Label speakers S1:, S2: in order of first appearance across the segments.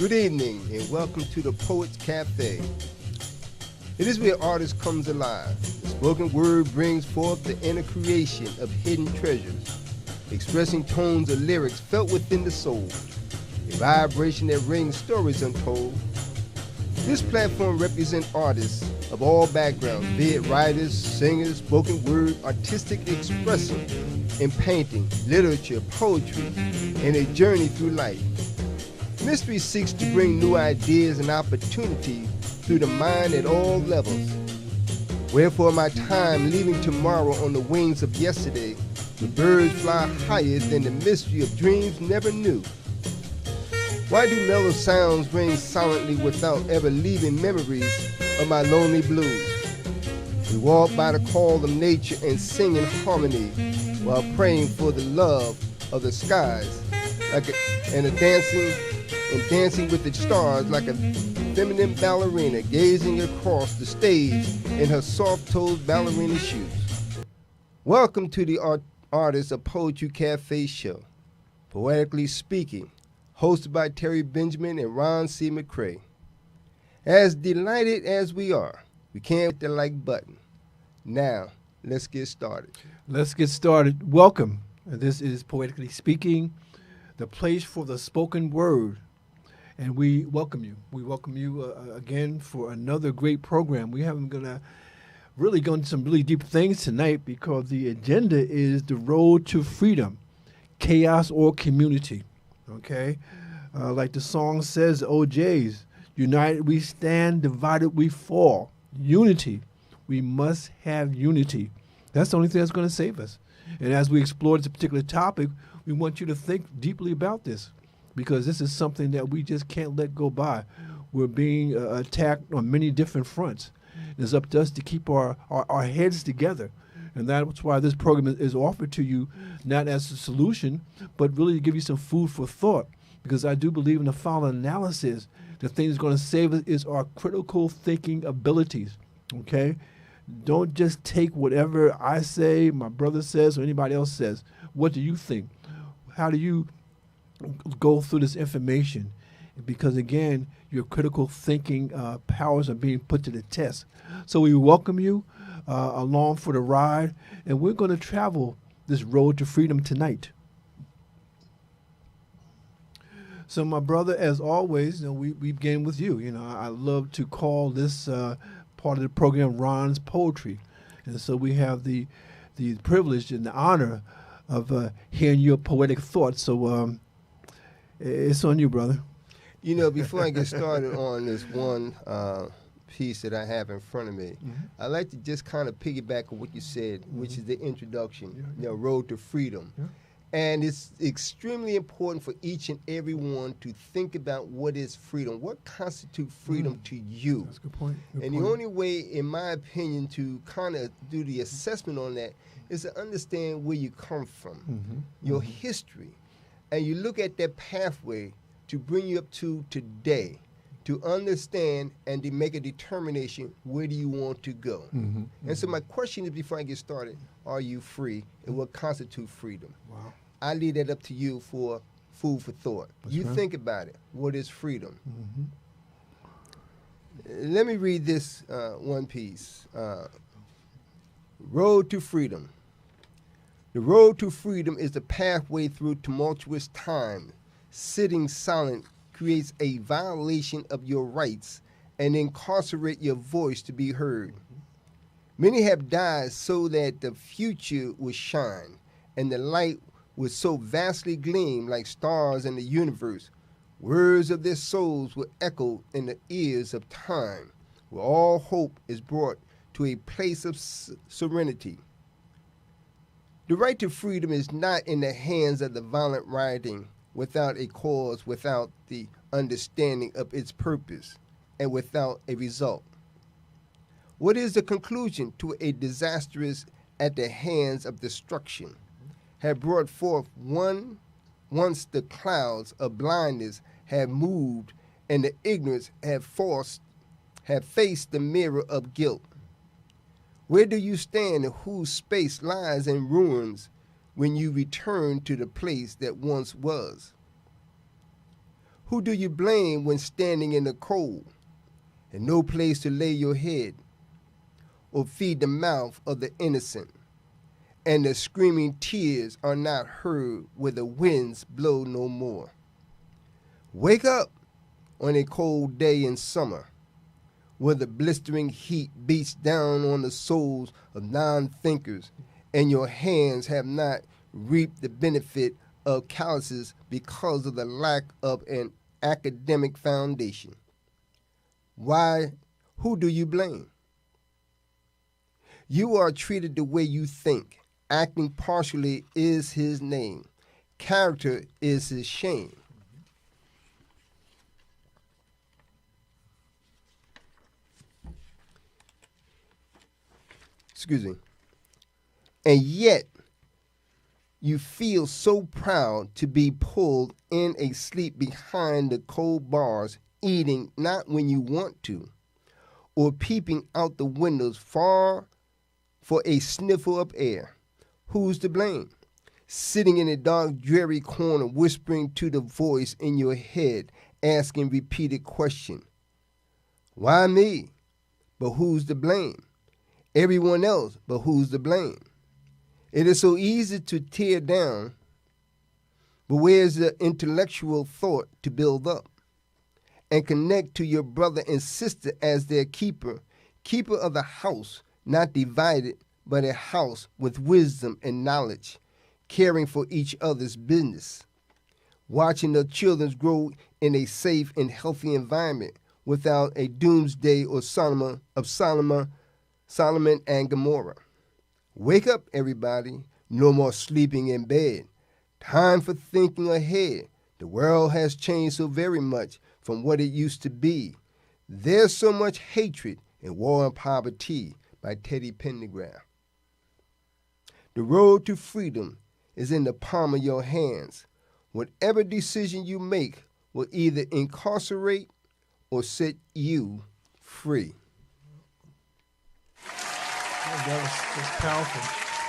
S1: Good evening and welcome to the Poets Cafe. It is where artist comes alive. The spoken word brings forth the inner creation of hidden treasures, expressing tones of lyrics felt within the soul, a vibration that rings stories untold. This platform represents artists of all backgrounds, be it writers, singers, spoken word, artistic expression in painting, literature, poetry, and a journey through life. Mystery seeks to bring new ideas and opportunities through the mind at all levels. Wherefore my time leaving tomorrow on the wings of yesterday, the birds fly higher than the mystery of dreams never knew. Why do mellow sounds ring silently without ever leaving memories of my lonely blues? We walk by the call of nature and sing in harmony while praying for the love of the skies, and dancing with the stars like a feminine ballerina gazing across the stage in her soft-toed ballerina shoes. Welcome to the Artists of Poetry Cafe show, Poetically Speaking, hosted by Terry Benjamin and Ron C. McCrae. As delighted as we are, we can't hit the like button. Now, let's get started.
S2: Let's get started. Welcome. This is Poetically Speaking, the place for the spoken word. And we welcome you. We welcome you again for another great program. We haven't gonna really go into some really deep things tonight because the agenda is the road to freedom, chaos or community. Okay, like the song says, OJ's, united we stand, divided we fall. Unity. We must have unity. That's the only thing that's going to save us. And as we explore this particular topic, we want you to think deeply about this, because this is something that we just can't let go by. We're being attacked on many different fronts. It's up to us to keep our heads together. And that's why this program is offered to you, not as a solution, but really to give you some food for thought. Because I do believe in the following analysis, the thing that's going to save us is our critical thinking abilities. Okay? Don't just take whatever I say, my brother says, or anybody else says. What do you think? How do you go through this information? Because again, your critical thinking powers are being put to the test. So we welcome you along for the ride, and we're going to travel this road to freedom tonight. So my brother, as always, we begin with you. I love to call this part of the program Ron's Poetry. And so we have the privilege and the honor of hearing your poetic thoughts. So it's on you, brother.
S1: Before I get started on this one piece that I have in front of me, I'd like to just kind of piggyback on what you said, which is the introduction, road to freedom. Yeah. And it's extremely important for each and every one to think about what is freedom. What constitutes freedom to you?
S2: That's a good point.
S1: The only way, in my opinion, to kind of do the assessment on that is to understand where you come from, your history, and you look at that pathway to bring you up to today, to understand and to make a determination, where do you want to go? And so my question is, before I get started, are you free, and what constitutes freedom?
S2: Wow.
S1: I leave that up to you for food for thought.
S2: That's
S1: you
S2: right.
S1: Think about it. What is freedom? Let me read this one piece. Road to freedom. The road to freedom is the pathway through tumultuous time. Sitting silent creates a violation of your rights and incarcerate your voice to be heard. Many have died so that the future would shine, and the light would so vastly gleam like stars in the universe. Words of their souls will echo in the ears of time, where all hope is brought to a place of serenity. The right to freedom is not in the hands of the violent rioting, without a cause, without the understanding of its purpose, and without a result. What is the conclusion to a disastrous at the hands of destruction? Have brought forth once the clouds of blindness have moved and the ignorance have faced the mirror of guilt. Where do you stand, and whose space lies in ruins when you return to the place that once was? Who do you blame when standing in the cold and no place to lay your head or feed the mouth of the innocent? And the screaming tears are not heard where the winds blow no more. Wake up on a cold day in summer, where the blistering heat beats down on the souls of non-thinkers, and your hands have not reaped the benefit of calluses because of the lack of an academic foundation. Why? Who do you blame? You are treated the way you think. Acting partially is his name. Character is his shame. Excuse me. And yet, you feel so proud to be pulled in a sleep behind the cold bars, eating not when you want to, or peeping out the windows far for a sniffle of air. Who's to blame? Sitting in a dark, dreary corner, whispering to the voice in your head, asking repeated question. Why me? But who's to blame? Everyone else, but who's to blame? It is so easy to tear down, but where's the intellectual thought to build up and connect to your brother and sister as their keeper, keeper of the house, not divided, but a house with wisdom and knowledge, caring for each other's business, watching the children grow in a safe and healthy environment without a doomsday or Solomon and Gomorrah. Wake up, everybody. No more sleeping in bed. Time for thinking ahead. The world has changed so very much from what it used to be. There's so much hatred and war and poverty, by Teddy Pendergraft. The road to freedom is in the palm of your hands. Whatever decision you make will either incarcerate or set you free.
S2: That's powerful,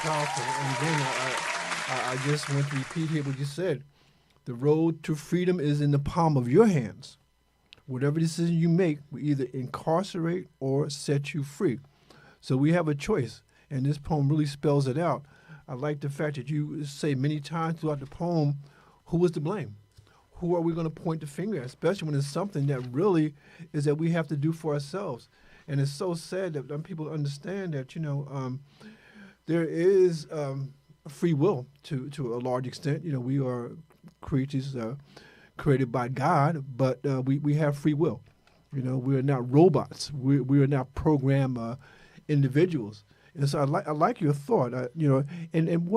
S2: powerful. And again, I just want to repeat here what you said. The road to freedom is in the palm of your hands. Whatever decision you make will either incarcerate or set you free. So we have a choice, and this poem really spells it out. I like the fact that you say many times throughout the poem, who is to blame? Who are we going to point the finger at, especially when it's something that really is that we have to do for ourselves. And it's so sad that people understand that, there is free will to a large extent. We are creatures created by God, but we have free will. We are not robots. We are not programmed individuals. And so I like your thought. And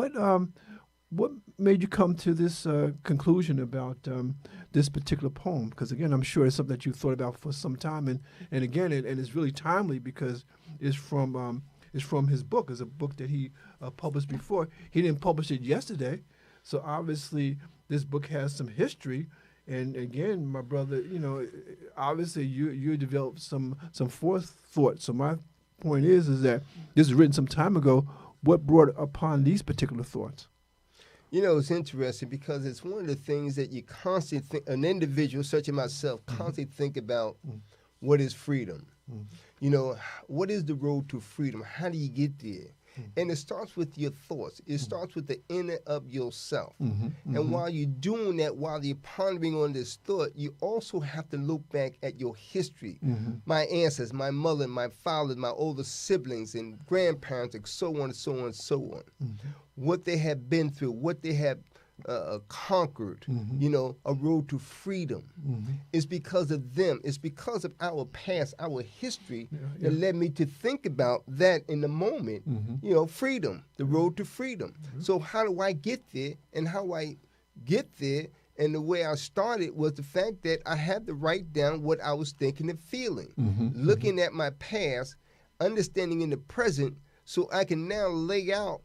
S2: what made you come to this conclusion about this particular poem? Because again, I'm sure it's something that you thought about for some time, and again, and it's really timely because it's from his book. It's a book that he published before. He didn't publish it yesterday, so obviously this book has some history. And again, my brother, obviously you developed some forethought. So my point is that this was written some time ago. What brought upon these particular thoughts?
S1: It's interesting because it's one of the things that you constantly think, an individual such as myself, constantly think about what is freedom. What is the road to freedom? How do you get there? And it starts with your thoughts. It starts with the inner of yourself. And while you're doing that, while you're pondering on this thought, you also have to look back at your history. My ancestors, my mother, my father, my older siblings and grandparents, and so on and so on and so on. What they have been through, what they have conquered, a road to freedom. It's because of them. It's because of our past, our history that led me to think about that in the moment, freedom, the road to freedom. So how do I get there? And how I get there, and the way I started was the fact that I had to write down what I was thinking and feeling, looking at my past, understanding in the present, so I can now lay out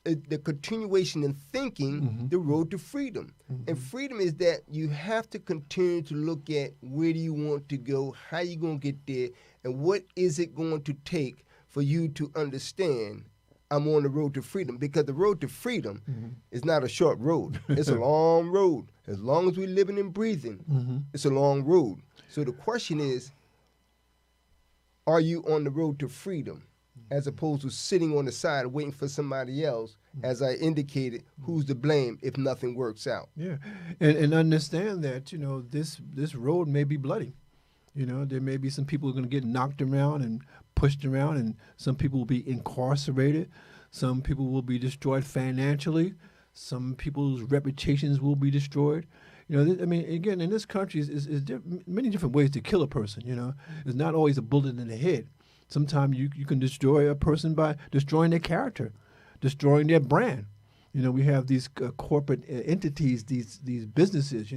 S1: the continuation in thinking, the road to freedom. And freedom is that you have to continue to look at where do you want to go, how you going to get there, and what is it going to take for you to understand I'm on the road to freedom, because the road to freedom is not a short road. It's a long road. As long as we're living and breathing, it's a long road. So the question is, are you on the road to freedom, as opposed to sitting on the side waiting for somebody else, as I indicated, who's to blame if nothing works out?
S2: Yeah, and understand that, this road may be bloody. There may be some people who are going to get knocked around and pushed around, and some people will be incarcerated. Some people will be destroyed financially. Some people's reputations will be destroyed. Again, in this country, is many different ways to kill a person. It's not always a bullet in the head. Sometimes you can destroy a person by destroying their character, destroying their brand. We have these corporate entities, these businesses,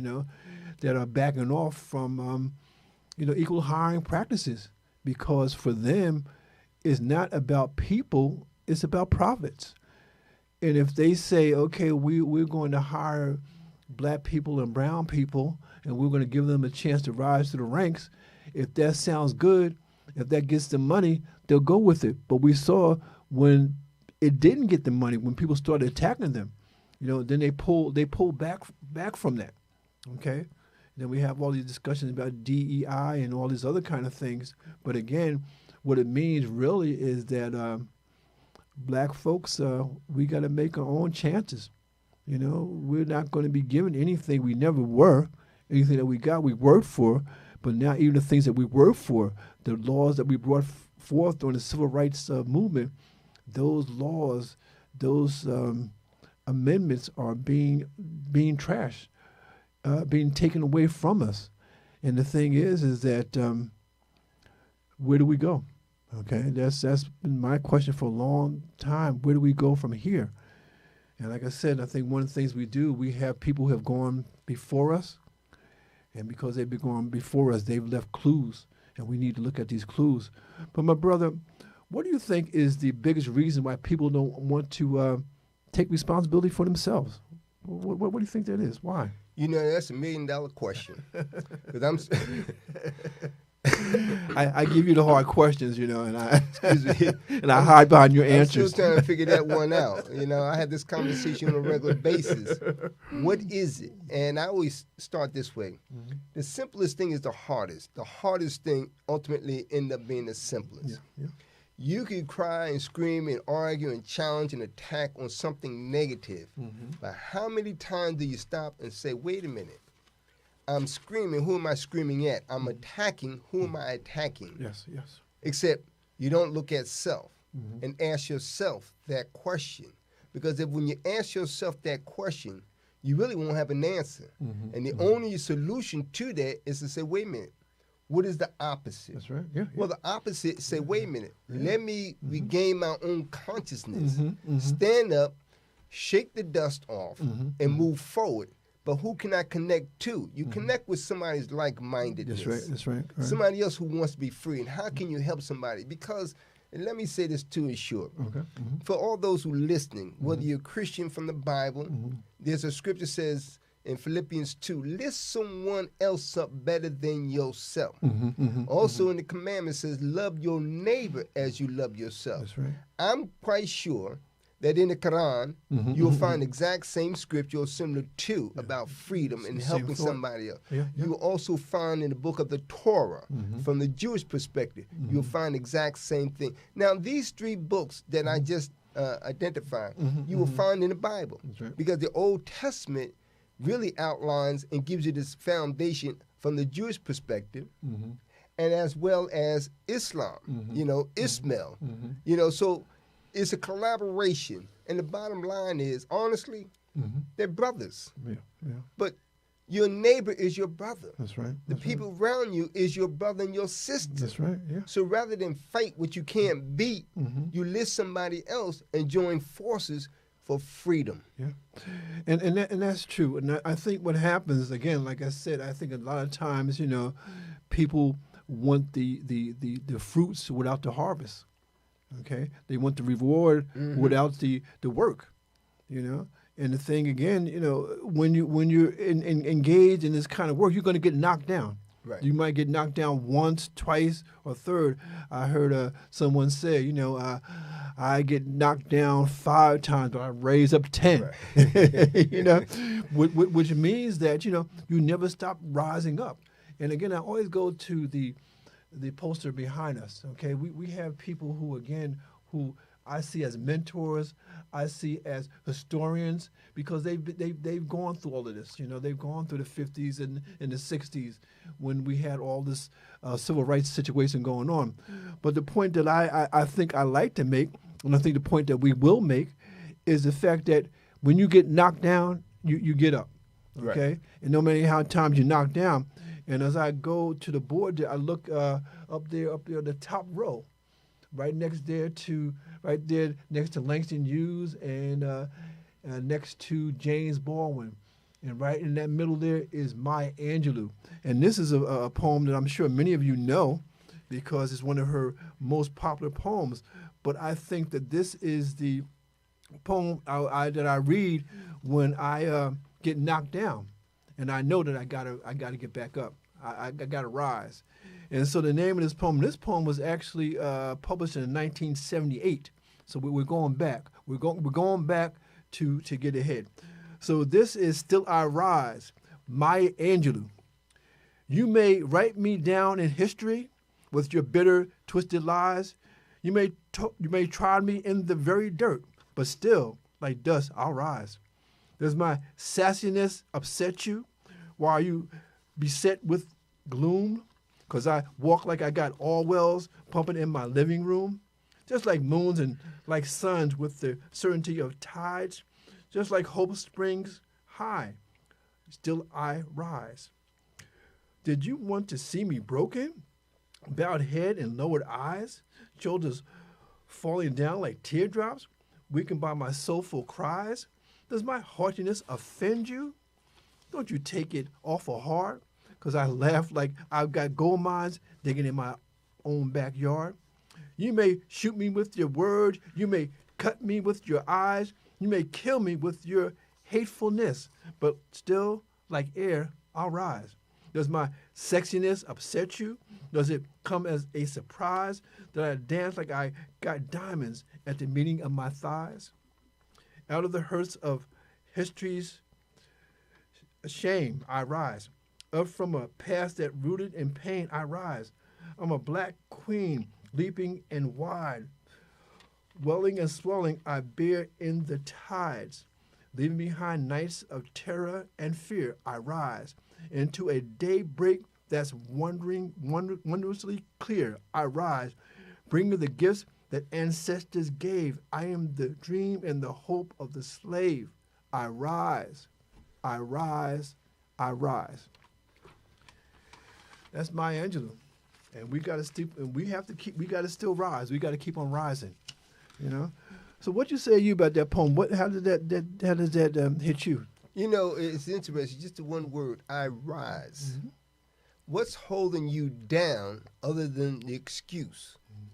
S2: that are backing off from equal hiring practices, because for them, it's not about people, it's about profits. And if they say, okay, we're going to hire black people and brown people, and we're going to give them a chance to rise to the ranks, if that sounds good, if that gets them money, they'll go with it. But we saw when it didn't get the money, when people started attacking them, then they pull back from that, okay? Then we have all these discussions about DEI and all these other kind of things. But again, what it means really is that black folks, we got to make our own chances. We're not going to be given anything we never were. Anything that we got, we worked for. But now even the things that we worked for, the laws that we brought forth during the civil rights movement, those laws, those amendments are being trashed. Being taken away from us. And the thing is that where do we go? Okay, that's been my question for a long time. Where do we go from here? And like I said, I think one of the things we do, we have people who have gone before us, and because they've been going before us, they've left clues, and we need to look at these clues. But my brother, what do you think is the biggest reason why people don't want to take responsibility for themselves? What do you think that is? Why?
S1: That's $1 million question. Because
S2: I give you the hard questions, and I and I hide behind your answers.
S1: I'm still trying to figure that one out. I have this conversation on a regular basis. What is it? And I always start this way. The simplest thing is the hardest. The hardest thing ultimately end up being the simplest.
S2: Yeah.
S1: You can cry and scream and argue and challenge and attack on something negative. But how many times do you stop and say, wait a minute, I'm screaming, who am I screaming at? I'm attacking, who am I attacking?
S2: Yes.
S1: Except you don't look at self and ask yourself that question. Because when you ask yourself that question, you really won't have an answer. And the only solution to that is to say, wait a minute, what is the opposite?
S2: That's right. Yeah.
S1: Well, the opposite say, wait a minute, let me regain my own consciousness, stand up, shake the dust off, and move forward. But who can I connect to? You connect with somebody's like-mindedness.
S2: That's right.
S1: Somebody else who wants to be free. And how can you help somebody? Because, and let me say this too in short.
S2: Okay.
S1: For all those who are listening, whether you're a Christian from the Bible, there's a scripture says, in Philippians 2, lift someone else up better than yourself. Also in the commandment says, love your neighbor as you love yourself.
S2: That's right.
S1: I'm quite sure that in the Quran, you'll find exact same scripture or similar to about freedom and helping somebody else. You'll also find in the book of the Torah, from the Jewish perspective, you'll find exact same thing. Now, these 3 books that I just identified, you will find in the Bible.
S2: Right.
S1: Because the Old Testament really outlines and gives you this foundation from the Jewish perspective, and as well as Islam, Ismail, so it's a collaboration. And the bottom line is, honestly, they're brothers.
S2: Yeah.
S1: But your neighbor is your brother.
S2: That's right.
S1: The people around you is your brother and your sister.
S2: That's right, yeah.
S1: So rather than fight what you can't beat, you list somebody else and join forces for freedom.
S2: Yeah, and that's true. And I think what happens, again, like I said, I think a lot of times, people want the fruits without the harvest. Okay, they want the reward without the work. And the thing again, when you're engaged in this kind of work, you're going to get knocked down.
S1: Right.
S2: You might get knocked down once, twice, or third. I heard someone say, I get knocked down 5 times, but I raise up 10.
S1: Right.
S2: Which means that you never stop rising up. And again, I always go to the poster behind us. Okay, we have people who I see as mentors, I see as historians, because they've gone through all of this. They've gone through the 50s and the 60s when we had all this civil rights situation going on. But the point that I think I like to make, and I think the point that we will make, is the fact that when you get knocked down, you get up. Okay,
S1: Right.
S2: and no matter how many times you're knocked down. And as I go to the board there, I look up there, the top row, right next to Langston Hughes and next to James Baldwin. And right in that middle there is Maya Angelou. And this is a poem that I'm sure many of you know because it's one of her most popular poems. But I think that this is the poem that I read when I get knocked down. And I know that I gotta get back up. I gotta rise. And so the name of this poem was actually published in 1978. So we're going back. We're going back to get ahead. So this is Still I Rise, Maya Angelou. You may write me down in history with your bitter, twisted lies. You may trod me in the very dirt, but still, like dust, I'll rise. Does my sassiness upset you? Why are you beset with gloom? Because I walk like I got all wells pumping in my living room? Just like moons and like suns with the certainty of tides? Just like hope springs high, still I rise. Did you want to see me broken? Bowed head and lowered eyes? Shoulders falling down like teardrops? Weakened by my soulful cries? Does my haughtiness offend you? Don't you take it awful hard, because I laugh like I've got gold mines digging in my own backyard. You may shoot me with your words. You may cut me with your eyes. You may kill me with your hatefulness, but still, like air, I'll rise. Does my sexiness upset you? Does it come as a surprise that I dance like I got diamonds at the meeting of my thighs? Out of the hurts of history's shame, I rise. Up from a past that rooted in pain, I rise. I'm a black queen, leaping and wide. Welling and swelling, I bear in the tides. Leaving behind nights of terror and fear, I rise. Into a daybreak that's wondrously clear, I rise. Bringing the gifts that ancestors gave. I am the dream and the hope of the slave. I rise. I rise. I rise. That's Maya Angelou. And we gotta still rise. We gotta keep on rising. So what you say about that poem? How does that hit you?
S1: It's interesting. Just the one word, I rise. Mm-hmm. What's holding you down other than the excuse? Mm-hmm.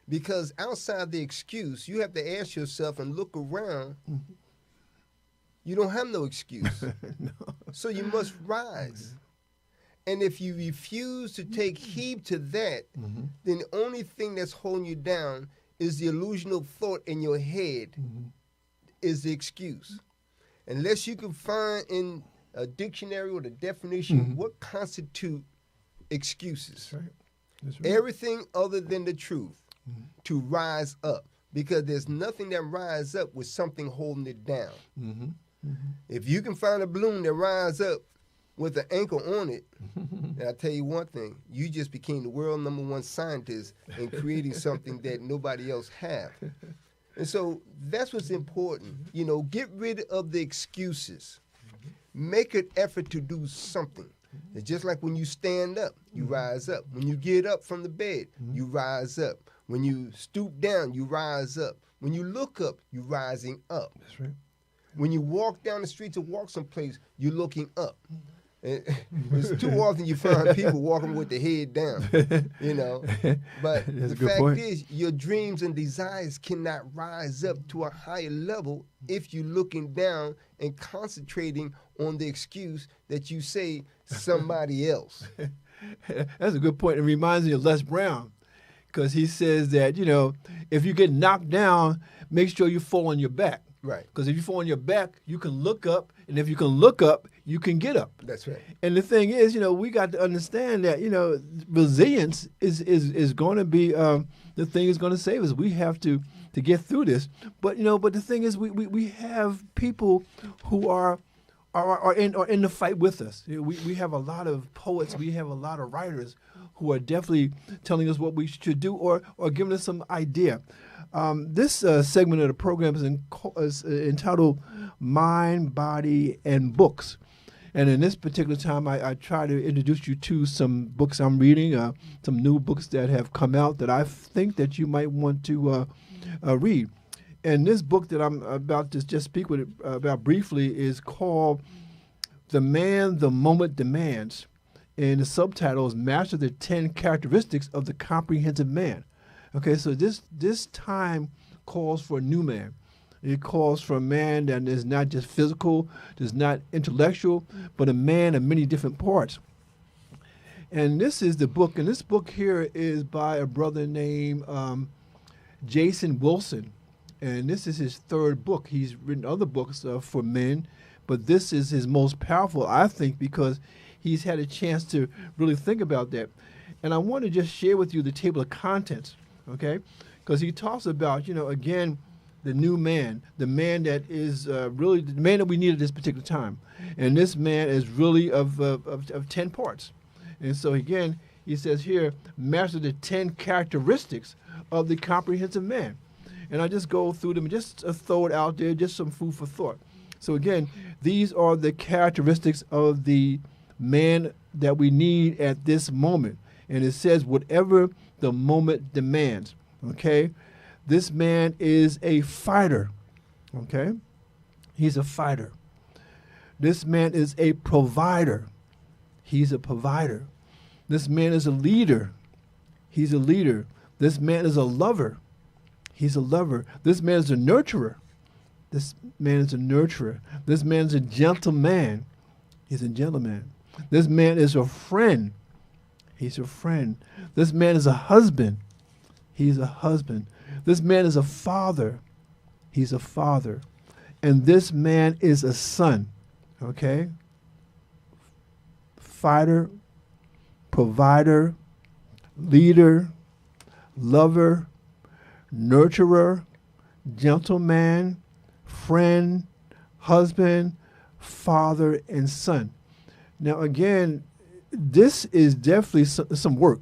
S1: Because outside the excuse, you have to ask yourself and look around. Mm-hmm. You don't have no excuse. No. So you must rise. Mm-hmm. And if you refuse to take heed to that, mm-hmm. then the only thing that's holding you down is the illusional thought in your head, mm-hmm. is the excuse. Unless you can find in a dictionary or the definition, mm-hmm. what constitute excuses. That's right. That's right. Everything other than the truth, mm-hmm. to rise up. Because there's nothing that rises up with something holding it down. Mm-hmm. Mm-hmm. If you can find a balloon that rises up with an anchor on it, and I'll tell you one thing, you just became the world #1 scientist in creating something that nobody else have. And so that's what's important. Get rid of the excuses. Make an effort to do something. It's just like when you stand up, you rise up. When you get up from the bed, you rise up. When you stoop down, you rise up. When you look up, you're rising up. That's right. When you walk down the street to walk someplace, you're looking up. It's too often you find people walking with their head down, But the fact is, your dreams and desires cannot rise up to a higher level if you're looking down and concentrating on the excuse that you say somebody else.
S2: That's a good point. It reminds me of Les Brown, because he says that, if you get knocked down, make sure you fall on your back.
S1: Right.
S2: Because if you fall on your back, you can look up, and if you can look up, you can get up.
S1: That's right.
S2: And the thing is, we got to understand that, resilience is going to be the thing is going to save us. We have to get through this. But the thing is, we have people who are in the fight with us. We have a lot of poets. We have a lot of writers who are definitely telling us what we should do or giving us some idea. This segment of the program is entitled Mind, Body, and Books. And in this particular time, I try to introduce you to some books I'm reading, some new books that have come out that I think that you might want to read. And this book that I'm about to just speak about briefly is called The Man the Moment Demands. And the subtitle is Master the 10 Characteristics of the Comprehensive Man. Okay, so this time calls for a new man. It calls for a man that is not just physical, is not intellectual, but a man of many different parts. And this is the book, and this book here is by a brother named Jason Wilson. And this is his third book. He's written other books for men, but this is his most powerful, I think, because he's had a chance to really think about that. And I want to just share with you the table of contents, okay? Because he talks about, again, the new man, the man that is really the man that we need at this particular time. And this man is really of 10 parts. And so, again, he says here, master the 10 characteristics of the comprehensive man. And I just go through them, just throw it out there, just some food for thought. So, again, these are the characteristics of the man that we need at this moment. And it says, whatever the moment demands, okay? This man is a fighter, okay? He's a fighter. This man is a provider. He's a provider. This man is a leader. He's a leader. This man is a lover. He's a lover. This man is a nurturer. This man is a nurturer. This man is a gentleman. He's a gentleman. This man is a friend. He's a friend. This man is a husband. He's a husband. This man is a father. He's a father. And this man is a son. Okay? Fighter, provider, leader, lover, nurturer, gentleman, friend, husband, father, and son. Now, again, this is definitely some work,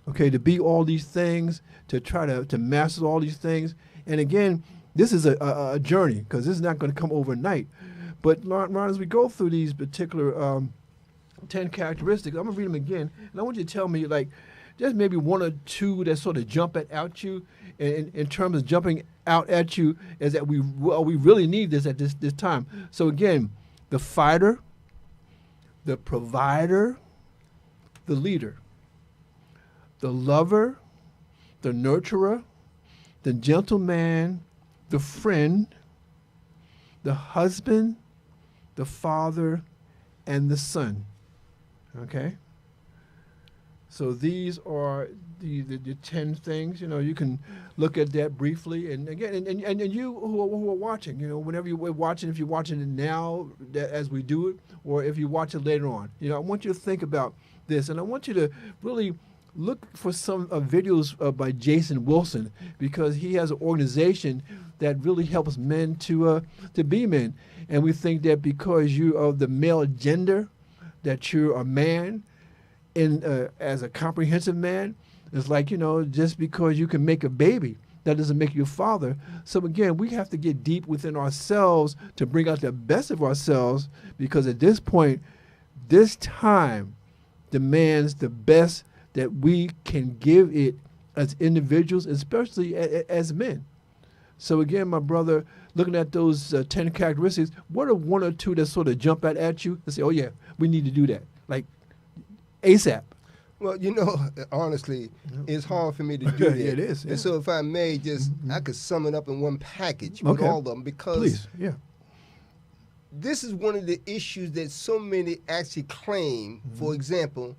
S2: okay, to be all these things, to try to master all these things. And again, this is a journey, because this is not going to come overnight. But, Ron, as we go through these particular 10 characteristics, I'm going to read them again, and I want you to tell me, like, just maybe one or two that sort of jump at you in terms of jumping out at you, is that we really need this at this time. So, again, the fighter, the provider, the leader, the lover, the nurturer, the gentleman, the friend, the husband, the father, and the son. Okay? So these are the 10 things. You can look at that briefly. And again, and you who are watching, whenever you're watching, if you're watching it now as we do it, or if you watch it later on, I want you to think about this. And I want you to really look for some videos by Jason Wilson, because he has an organization that really helps men to be men. And we think that because you are of the male gender, that you're a man, as a comprehensive man. It's like, just because you can make a baby, that doesn't make you a father. So again, we have to get deep within ourselves to bring out the best of ourselves, because at this point, this time demands the best that we can give it as individuals, especially as men. So again, my brother, looking at those 10 characteristics, what are one or two that sort of jump at you and say, oh yeah, we need to do that, like ASAP?
S1: Well, honestly, it's hard for me to do that.
S2: It is. Yeah.
S1: And so if I may I could sum it up in one package with all of them, because
S2: please, yeah,
S1: this is one of the issues that so many actually claim. For example,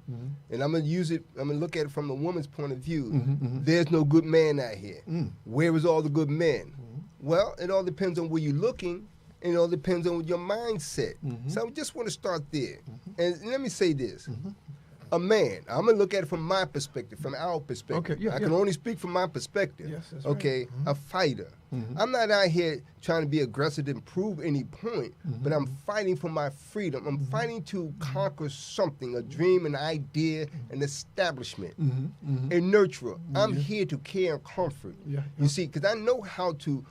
S1: and I'm gonna look at it from a woman's point of view. There's no good man out here. Where is all the good men? Well, it all depends on where you're looking, and it all depends on your mindset. So I just want to start there. And let me say this. A man, I'm going to look at it from my perspective, from our perspective.
S2: Okay,
S1: I can only speak from my perspective.
S2: Yes, that's
S1: okay,
S2: right.
S1: A fighter. I'm not out here trying to be aggressive and prove any point, but I'm fighting for my freedom. I'm fighting to conquer something, a dream, an idea, an establishment, a nurturer. I'm here to care and comfort. You see, because I know how to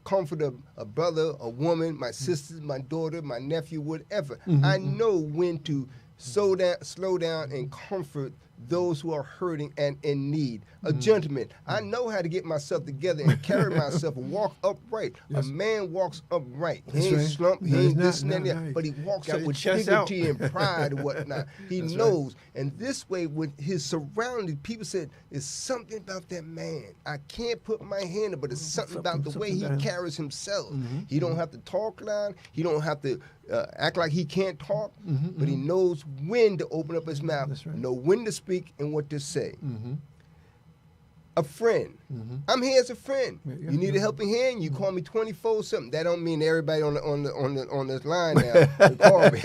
S1: comfort a brother, a woman, my sisters, my daughter, my nephew, whatever. I know when to slow down and comfort those who are hurting and in need. A gentleman, I know how to get myself together and carry myself and walk upright. A man walks upright. He ain't slumped, he ain't this and that, but he walks out with dignity and pride and whatnot. He knows. And this way, with his surroundings, people said, there's something about that man. I can't put my hand on, but it's something about the way he carries himself. He don't have to talk loud. He don't have to act like he can't talk, but he knows when to open up his mouth, know when to speak and what to say. A friend. I'm here as a friend. You need a helping hand, you call me 24/7. That don't mean everybody on this line now call me.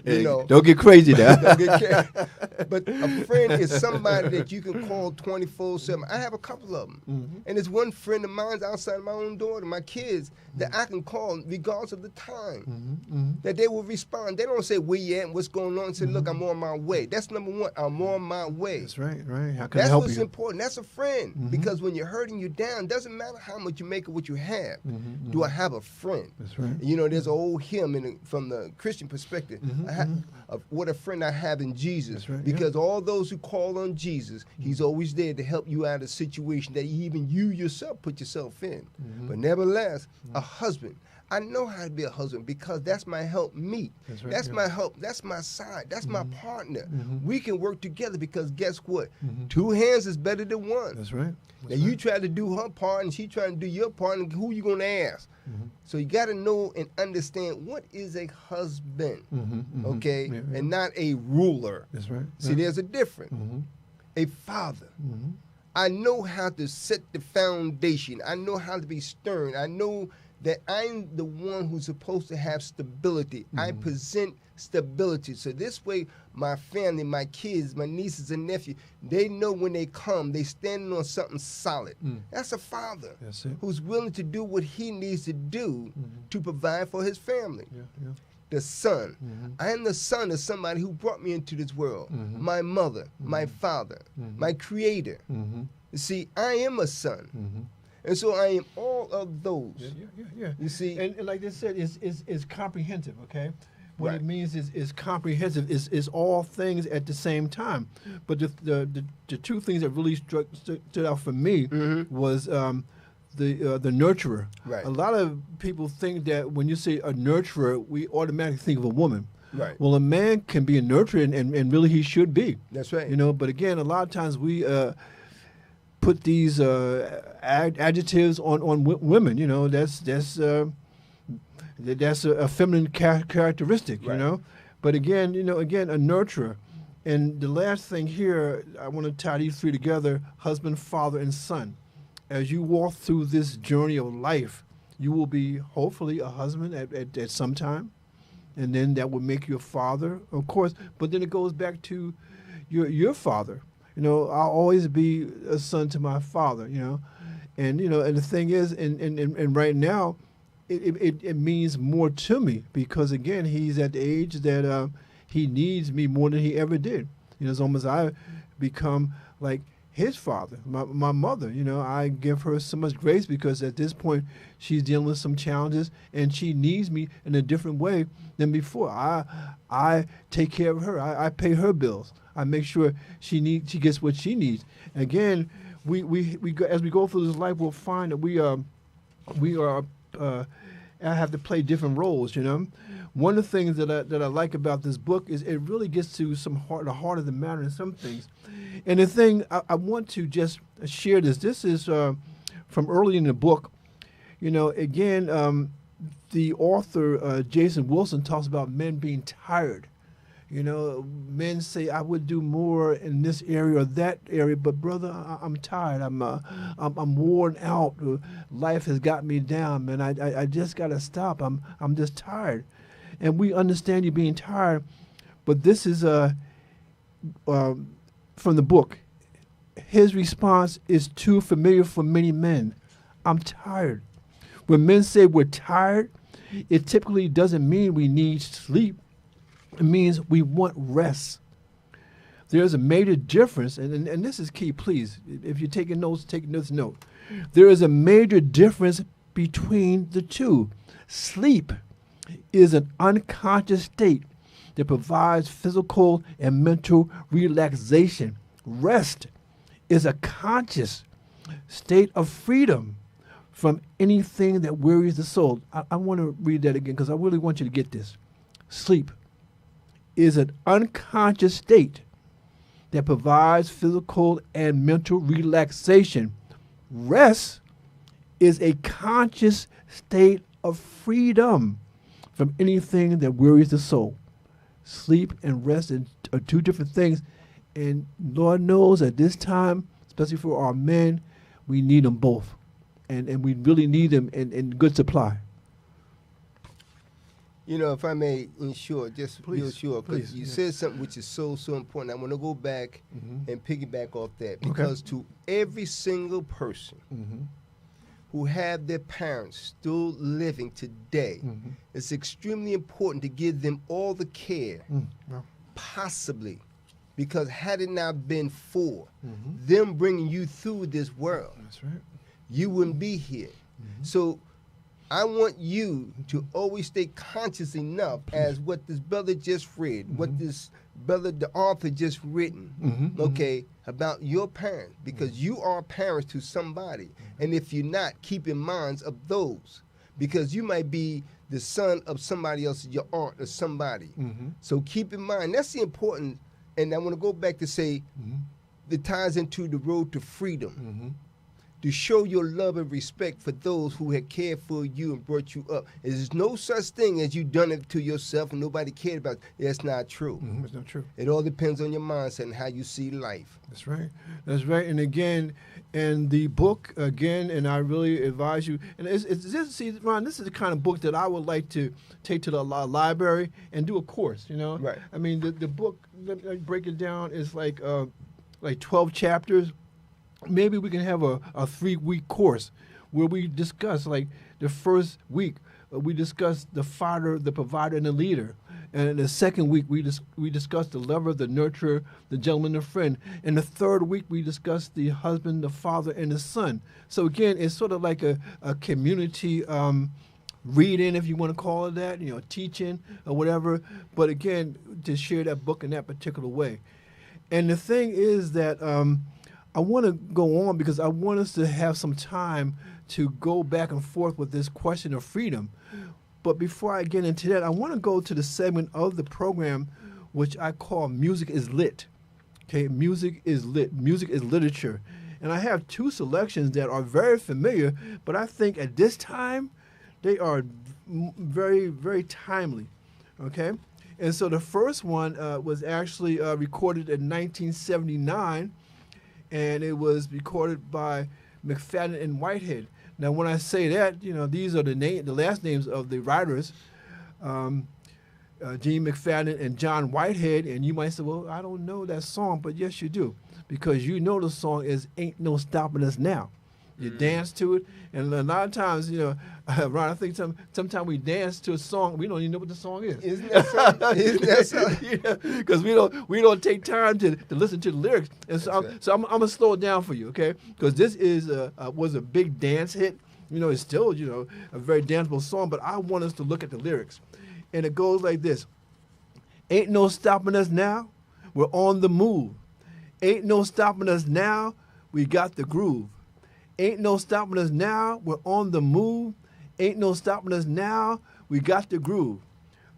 S1: You know,
S2: don't get crazy now.
S1: Don't get crazy. But a friend is somebody that you can call 24/7. I have a couple of them, and there's one friend of mine outside of my own daughter, my kids, that I can call regardless of the time. That they will respond. They don't say where you at and what's going on. Say, look, I'm on my way. That's number one. I'm on my way.
S2: That's right. How can I
S1: That's
S2: help
S1: what's
S2: you?
S1: important. That's a friend. Because when you're hurting, you're down. Doesn't matter how much you make of what you have. Do I have a friend?
S2: That's right.
S1: You know, there's an old hymn from the Christian perspective. What a friend I have in Jesus.
S2: That's right,
S1: because all those who call on Jesus, he's always there to help you out of a situation that even you yourself put yourself in. But nevertheless, a husband. I know how to be a husband because that's my help meet. That's my help. That's my side. That's my partner. We can work together because guess what? Two hands is better than one.
S2: That's right.
S1: Now you try to do her part and she trying to do your part, and who you gonna ask? So you got to know and understand what is a husband, okay, and not a ruler.
S2: That's right.
S1: See, there's a difference. A father. I know how to set the foundation. I know how to be stern. I know that I'm the one who's supposed to have stability. I present stability. So this way, my family, my kids, my nieces and nephews, they know when they come, they standing on something solid. That's a father who's willing to do what he needs to do to provide for his family. The son. I am the son of somebody who brought me into this world. My mother, my father, my creator. You see, I am a son. And so I am all of those. You see?
S2: And like they said, it's comprehensive, okay? What it means is comprehensive. Is all things at the same time. But the two things that really stood out for me was the nurturer.
S1: Right.
S2: A lot of people think that when you say a nurturer, we automatically think of a woman.
S1: Right.
S2: Well, a man can be a nurturer, and really he should be.
S1: That's right.
S2: You know, but again, a lot of times we put these adjectives on women. You know, that's a feminine characteristic. You know, but again, a nurturer. And the last thing here, I want to tie these three together: husband, father, and son. As you walk through this journey of life, you will be hopefully a husband at some time, and then that will make you a father, of course. But then it goes back to your father. You know, I'll always be a son to my father, you know. And, and the thing is, and right now, it means more to me because, again, he's at the age that he needs me more than he ever did. You know, it's almost I become like his father, my mother. You know, I give her so much grace because at this point, she's dealing with some challenges and she needs me in a different way than before. I take care of her. I pay her bills. I make sure she gets what she needs. Again, we go, as we go through this life, we'll find that we have to play different roles. You know, one of the things that I like about this book is it really gets to the heart of the matter in some things. And the thing I want to just share this. This is from early in the book. You know, again, the author Jason Wilson talks about men being tired. You know, men say I would do more in this area or that area, but brother, I'm tired. I'm worn out. Life has got me down, man. I just got to stop. I'm just tired, and we understand you being tired, but this is from the book. His response is too familiar for many men. I'm tired. When men say we're tired, it typically doesn't mean we need sleep. It means we want rest. There's a major difference, and this is key, please. If you're taking notes, take this note. There is a major difference between the two. Sleep is an unconscious state that provides physical and mental relaxation. Rest is a conscious state of freedom from anything that wearies the soul. I want to read that again because I really want you to get this. Sleep is an unconscious state that provides physical and mental relaxation. Rest is a conscious state of freedom from anything that wearies the soul. Sleep and rest are two different things, and Lord knows at this time, especially for our men, we need them both, and we really need them in good supply.
S1: You know, if I may, in short, just
S2: Please,
S1: real short, because
S2: please,
S1: you
S2: yeah.
S1: said something which is so important. I want to go back
S2: Mhm.
S1: and piggyback off that,
S2: Okay.
S1: because to every single person
S2: Mm-hmm.
S1: who have their parents still living today,
S2: Mm-hmm.
S1: it's extremely important to give them all the care
S2: Well,
S1: possibly, because had it not been for
S2: Mhm.
S1: them bringing you through this world,
S2: that's right.
S1: you wouldn't be here. So I want you to always stay conscious enough as what this brother just read, what this brother, the author, just written,
S2: Mhm,
S1: okay, about your parents, because you are parents to somebody. And if you're not, keep in mind of those, because you might be the son of somebody else, your aunt or somebody.
S2: Mm-hmm.
S1: So keep in mind, that's the important, and I want to go back to say,
S2: Mm-hmm.
S1: it ties into the road to freedom.
S2: Mm-hmm.
S1: To show your love and respect for those who had cared for you and brought you up. There's no such thing as you done it to yourself and nobody cared about it. That's not true.
S2: Mm-hmm. It's not true.
S1: It all depends on your mindset and how you see life.
S2: That's right. That's right. And again, in the book, again, and I really advise you, and it's this, see, Ron, this is the kind of book that I would like to take to the library and do a course, you know?
S1: Right.
S2: I mean, the book, let me break it down, is like 12 chapters. Maybe we can have a 3-week course where we discuss, like the first week, we discuss the father, the provider, and the leader. And in the second week, we discuss the lover, the nurturer, the gentleman, the friend. And the third week, we discuss the husband, the father, and the son. So again, it's sort of like a community reading, if you want to call it that, you know, teaching or whatever. But again, to share that book in that particular way. And the thing is that I want to go on because I want us to have some time to go back and forth with this question of freedom. But before I get into that, I want to go to the segment of the program which I call Music is Lit. Okay, Music is Lit. Music is literature. And I have two selections that are very familiar, but I think at this time they are very, very timely. Okay? And so the first one was actually recorded in 1979. And it was recorded by McFadden and Whitehead. Now, when I say that, you know, these are the last names of the writers, Gene McFadden and John Whitehead. And you might say, well, I don't know that song, but yes, you do, because you know the song is "Ain't No Stopping Us Now." You dance to it, and a lot of times, you know, Ron, I think sometimes we dance to a song, we don't even know what the song is.
S1: Isn't that something? Isn't that something?
S2: Yeah, because we don't take time to listen to the lyrics, and so I'm gonna slow it down for you, okay? Because this is was a big dance hit. You know, it's still, you know, a very danceable song, but I want us to look at the lyrics, and it goes like this: Ain't no stopping us now, we're on the move. Ain't no stopping us now, we got the groove. Ain't no stopping us now, we're on the move. Ain't no stopping us now, we got the groove.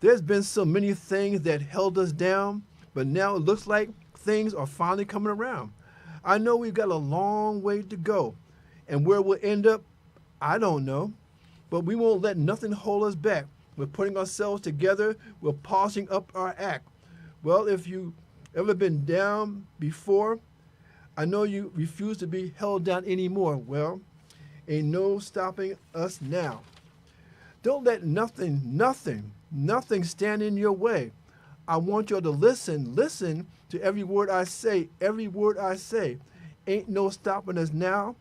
S2: There's been so many things that held us down, but now it looks like things are finally coming around. I know we've got a long way to go, and where we'll end up, I don't know. but we won't let nothing hold us back. We're putting ourselves together. We're polishing up our act. Well, if you ever been down before, I know you refuse to be held down anymore. Well, ain't no stopping us now. Don't let nothing stand in your way. I want you all to listen to every word I say, every word I say. Ain't no stopping us now.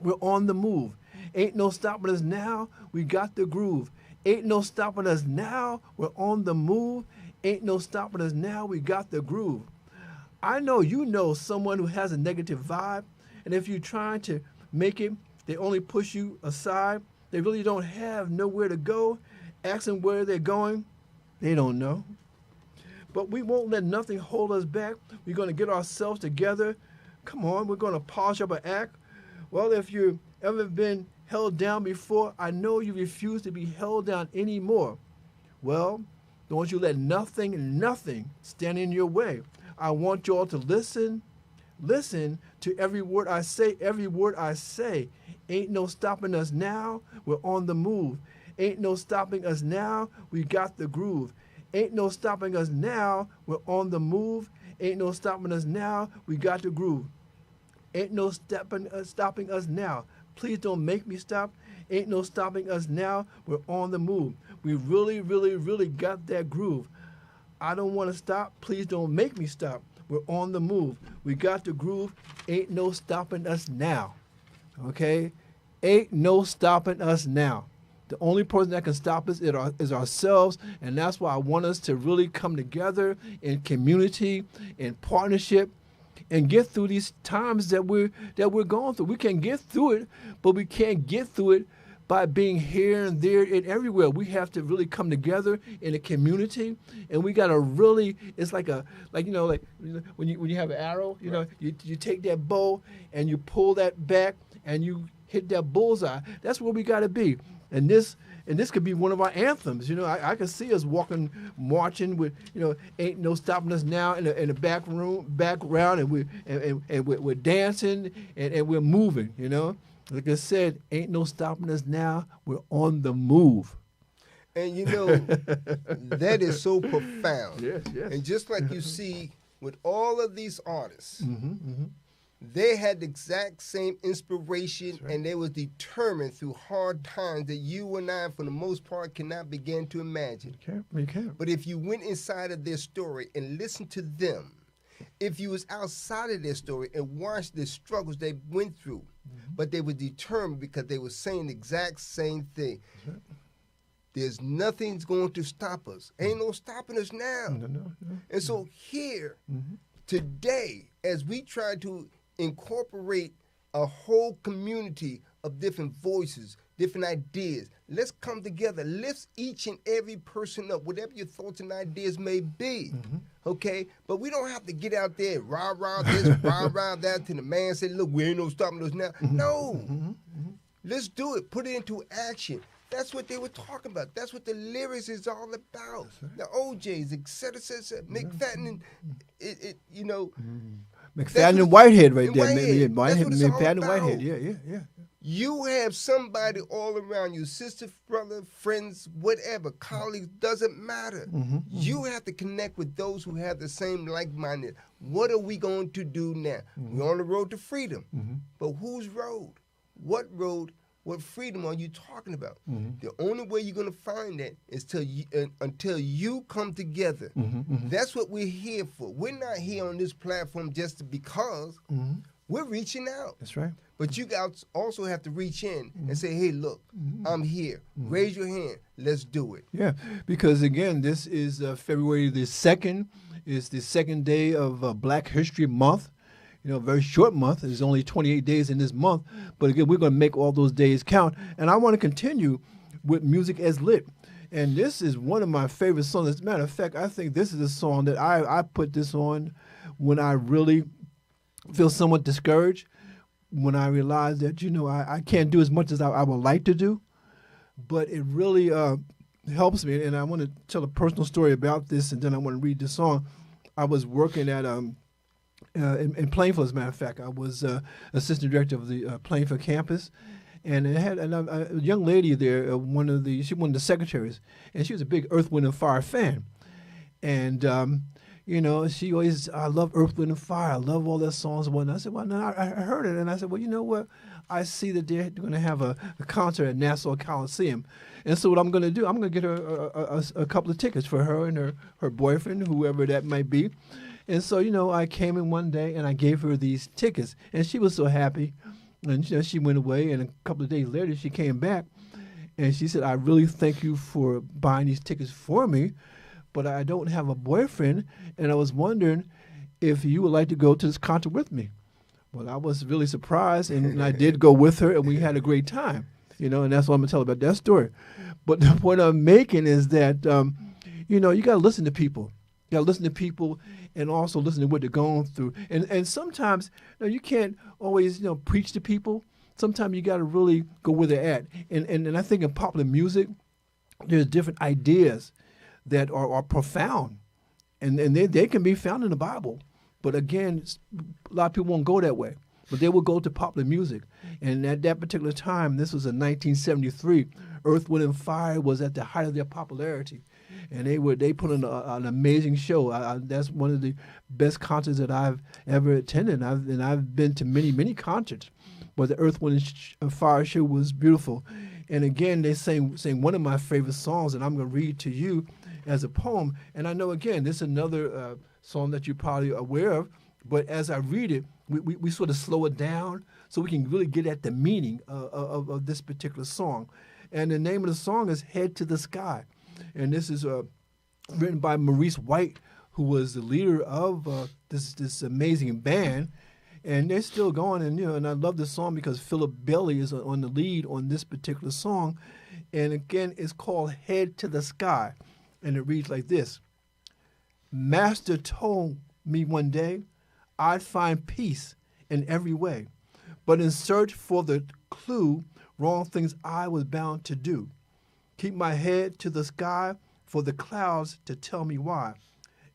S2: We're on the move. Ain't no stopping us now. We got the groove. Ain't no stopping us now. We're on the move. Ain't no stopping us now. We got the groove. I know you know someone who has a negative vibe, and if you're trying to make it, they only push you aside. They really don't have nowhere to go. Ask them where they're going. They don't know. But we won't let nothing hold us back. We're going to get ourselves together. Come on, we're going to polish up an act. Well, if you've ever been held down before, I know you refuse to be held down anymore. Well, don't you let nothing stand in your way. I want you all to listen to every word I say, every word I say. Ain't no stopping us now. We're on the move. Ain't no stopping us now. We got the groove. Ain't no stopping us now. We're on the move. Ain't no stopping us now. We got the groove. Ain't no stopping us now. Please don't make me stop. Ain't no stopping us now. We're on the move. We really got that groove. I don't want to stop. Please don't make me stop. We're on the move. We got the groove. Ain't no stopping us now. Okay? Ain't no stopping us now. The only person that can stop us is ourselves, and that's why I want us to really come together in community, in partnership, and get through these times that we're going through. We can get through it, but we can't get through it by being here and there and everywhere. We have to really come together in a community, and we gotta really. It's like when you have an arrow, you take that bow and you pull that back and you hit that bullseye. That's where we gotta be. And this could be one of our anthems. I can see us marching with, ain't no stopping us now in the background, and we're dancing and we're moving. Like I said, ain't no stopping us now. We're on the move.
S1: And that is so profound.
S2: Yes.
S1: And just like you see with all of these artists,
S2: Mm-hmm.
S1: they had the exact same inspiration,
S2: That's right.
S1: and they was determined through hard times that you and I, for the most part, cannot begin to imagine.
S2: You can't.
S1: But if you went inside of their story and listened to them, if you was outside of their story and watched the struggles they went through, but they were determined because they were saying the exact same thing.
S2: That's right.
S1: There's nothing's going to stop us. Ain't no stopping us now.
S2: No.
S1: And so here,
S2: Mm-hmm.
S1: today, as we try to incorporate a whole community of different voices, different ideas, let's come together. Lift each and every person up, whatever your thoughts and ideas may be.
S2: Mm-hmm.
S1: Okay? But we don't have to get out there, rah this, rah that, to the man say, look, we ain't no stopping us now.
S2: Mm-hmm.
S1: No.
S2: Mm-hmm.
S1: Let's do it. Put it into action. That's what they were talking about. That's what the lyrics is all about.
S2: Right.
S1: The OJs, et cetera, McFadden,
S2: McFadden and Whitehead right there.
S1: Whitehead. That's what it's all
S2: McFadden and
S1: about.
S2: Whitehead. Yeah.
S1: You have somebody all around you, sister, brother, friends, whatever, colleagues, doesn't matter.
S2: Mm-hmm.
S1: You have to connect with those who have the same like-minded. What are we going to do now? We're on the road to freedom.
S2: Mm-hmm.
S1: But whose road? What road? What freedom are you talking about?
S2: Mm-hmm.
S1: The only way you're going to find that is until you come together.
S2: Mm-hmm.
S1: That's what we're here for. We're not here on this platform just because.
S2: Mm-hmm.
S1: We're reaching out.
S2: That's right.
S1: But you guys also have to reach in and say, hey, look, I'm here. Raise your hand. Let's do it.
S2: Yeah, because again, this is February the 2nd. It's the second day of Black History Month. A very short month. There's only 28 days in this month. But again, we're going to make all those days count. And I want to continue with Music as Lit. And this is one of my favorite songs. As a matter of fact, I think this is a song that I put this on when I really feel somewhat discouraged, when I realize that, I can't do as much as I would like to do. But it really helps me. And I want to tell a personal story about this, and then I want to read the song. I was working at in Plainfield, as a matter of fact. I was assistant director of the Plainfield campus, and it had a young lady there, she one of the secretaries, and she was a big Earth, Wind and Fire fan, and she always, I love Earth, Wind and Fire, I love all their songs and whatnot. I said, well, no, I heard it, and I said, well, you know what? I see that they're going to have a concert at Nassau Coliseum, and so what I'm going to do, I'm going to get her a couple of tickets for her and her boyfriend, whoever that might be. And so, I came in one day and I gave her these tickets, and she was so happy. And she went away, and a couple of days later she came back, and she said, I really thank you for buying these tickets for me, but I don't have a boyfriend, and I was wondering if you would like to go to this concert with me. Well, I was really surprised, and I did go with her, and we had a great time, and that's what I'm going to tell about that story. But the point I'm making is that, you got to listen to people. You got to listen to people and also listen to what they're going through. And sometimes you can't always preach to people. Sometimes you got to really go where they're at. And I think in popular music, there's different ideas that are profound. And they can be found in the Bible. But again, a lot of people won't go that way. But they will go to popular music. And at that particular time, this was in 1973, Earth, Wind and Fire was at the height of their popularity. And they put on an amazing show. That's one of the best concerts that I've ever attended. I've been to many, many concerts. But the Earth, Wind and Fire show was beautiful. And again, they sang one of my favorite songs, and I'm going to read to you as a poem. And I know, again, this is another song that you're probably aware of. But as I read it, we sort of slow it down so we can really get at the meaning of this particular song. And the name of the song is Head to the Sky. And this is written by Maurice White, who was the leader of this amazing band. And they're still going. And I love this song because Philip Bailey is on the lead on this particular song. And again, it's called Head to the Sky. And it reads like this. Master told me one day I'd find peace in every way. But in search for the clue, wrong things I was bound to do. Keep my head to the sky for the clouds to tell me why.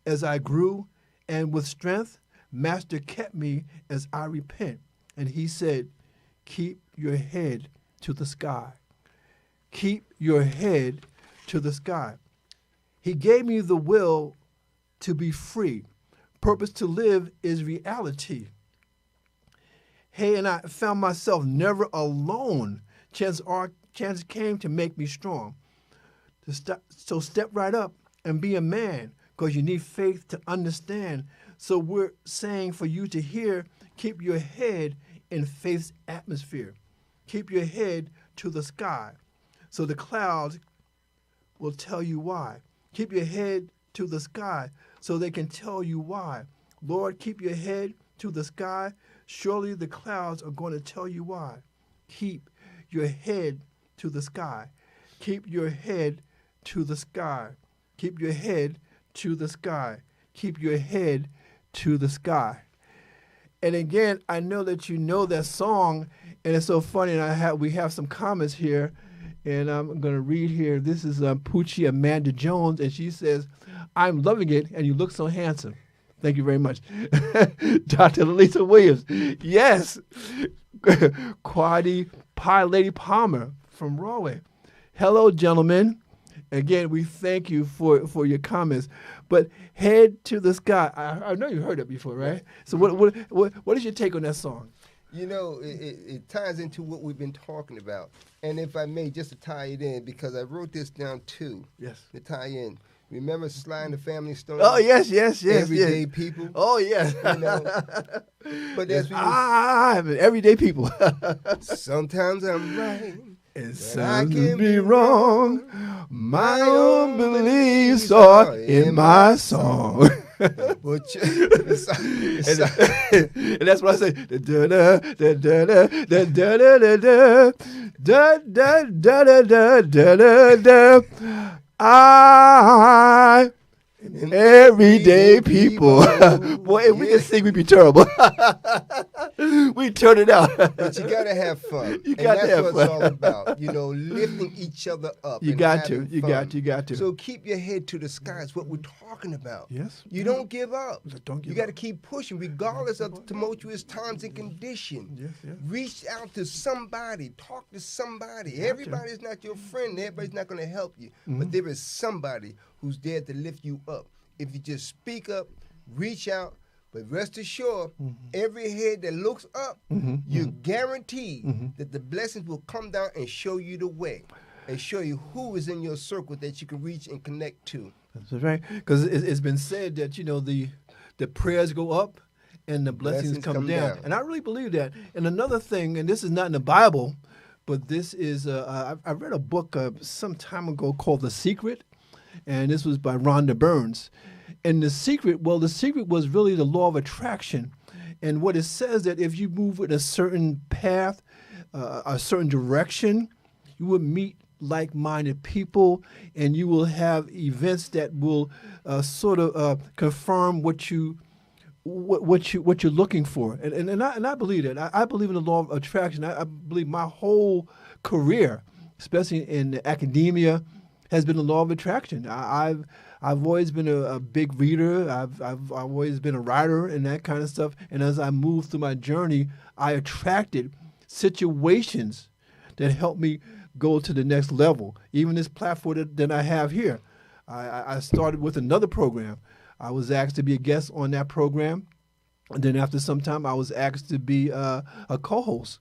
S2: As I grew and with strength, Master kept me as I repent. And he said, keep your head to the sky. Keep your head to the sky. He gave me the will to be free. Purpose to live is reality. Hey, and I found myself never alone. Chance came to make me strong. So step right up and be a man, because you need faith to understand. So we're saying for you to hear, keep your head in faith's atmosphere. Keep your head to the sky, so the clouds will tell you why. Keep your head to the sky, so they can tell you why. Lord, keep your head to the sky. Surely the clouds are going to tell you why. Keep your head to the sky. Keep your head to the sky. Keep your head to the sky. Keep your head to the sky. And again, I know that you know that song, and it's so funny. And we have some comments here, and I'm going to read here. This is Poochie Amanda Jones, and she says, I'm loving it, and you look so handsome. Thank you very much. Dr. Lisa Williams. Yes. Quaddy Pie Lady Palmer from Rahway. Hello, gentlemen. Again, we thank you for your comments. But Head to the Sky. I know you heard it before, right? So what is your take on that song?
S1: It ties into what we've been talking about. And if I may, just to tie it in, because I wrote this down too.
S2: Yes.
S1: To tie in. Remember Sly and the Family Stone?
S2: Oh, yes.
S1: Everyday people.
S2: Oh, yes.
S1: But that's
S2: everyday people.
S1: Sometimes I'm right.
S2: And sometimes I can be wrong. My own beliefs are in my song.
S1: And
S2: that's what I say. I everyday people. Boy, if we can sing, we'd be terrible. We turn it out.
S1: But you gotta have fun.
S2: You got to have
S1: And that's
S2: fun.
S1: what it's all about. Lifting each other up.
S2: You
S1: and
S2: got to.
S1: having
S2: You
S1: fun.
S2: got to.
S1: So keep your head to the sky. It's what we're talking about.
S2: Yes.
S1: You don't give up.
S2: Don't give
S1: You got to
S2: up.
S1: keep pushing, regardless of the tumultuous times and conditions.
S2: Yes.
S1: Reach out to somebody. Talk to somebody. Everybody's not your friend. Everybody's not going to help you. But there is somebody who's there to lift you up. If you just speak up, reach out, but rest assured, every head that looks up, you're guaranteed that the blessings will come down and show you the way and show you who is in your circle that you can reach and connect to.
S2: That's right. Because it's been said that, the prayers go up and the blessings come down. And I really believe that. And another thing, and this is not in the Bible, but this is, I read a book some time ago called The Secret, and this was by Rhonda Burns. And the secret was really the law of attraction. And what it says that if you move in a certain path, a certain direction, you will meet like-minded people, and you will have events that will sort of confirm what you're looking for. And I believe that. I believe in the law of attraction. I believe my whole career, especially in academia, has been the law of attraction. I've always been a big reader. I've always been a writer and that kind of stuff. And as I moved through my journey, I attracted situations that helped me go to the next level. Even this platform that I have here, I started with another program. I was asked to be a guest on that program, and then after some time, I was asked to be a co-host.